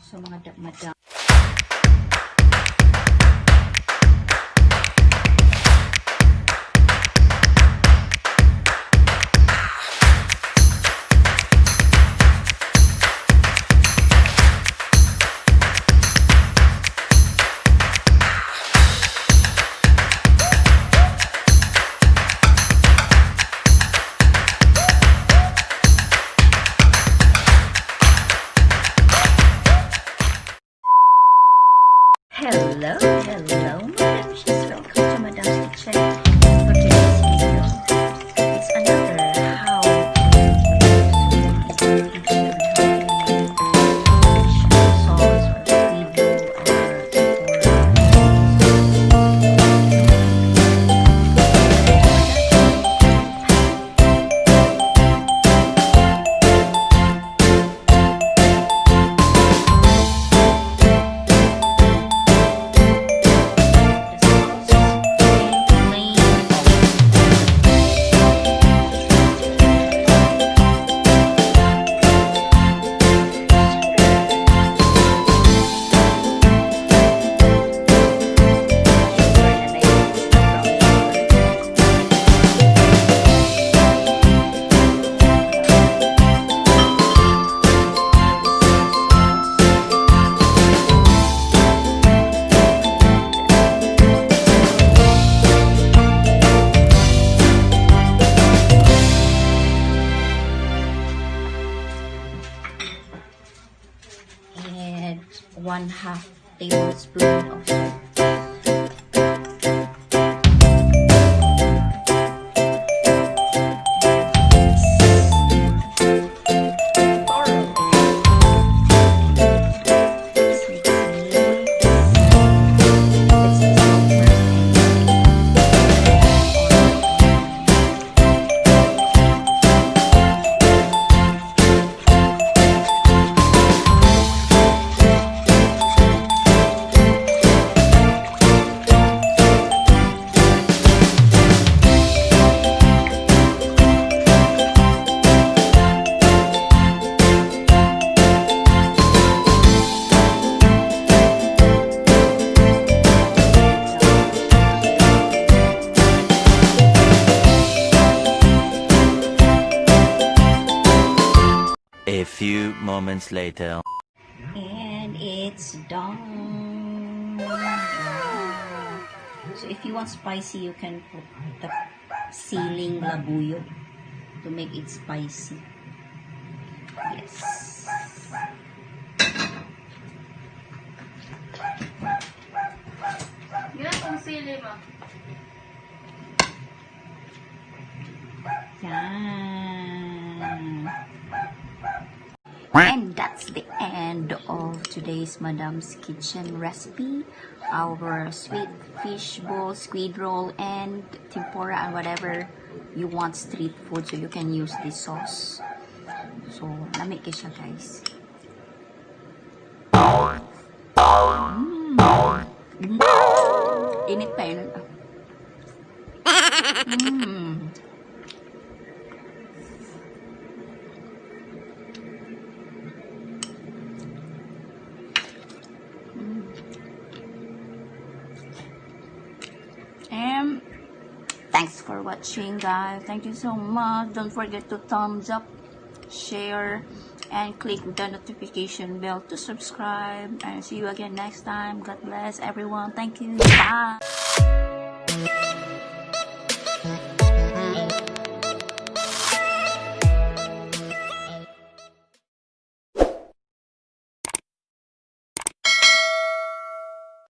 So, mga madam. Hello, Madam She's welcome to Madam's Kitchen. For today's video, it's another how to make sauce or add 1/2 tablespoon of salt. A few moments later. And it's done. So if you want spicy, you can put the siling labuyo to make it spicy. Yes. Yan kung sili mo. Yan. And that's the end of today's Madam's Kitchen recipe. Our sweet fish ball, squid roll, and tempura, and whatever you want street food. So you can use this sauce. So, lamig siya, guys. Init pa yun. And thanks for watching, guys. Thank you so much. Don't forget to thumbs up, share, and click the notification bell to subscribe. And see you again next time. God bless everyone. Thank you. Bye.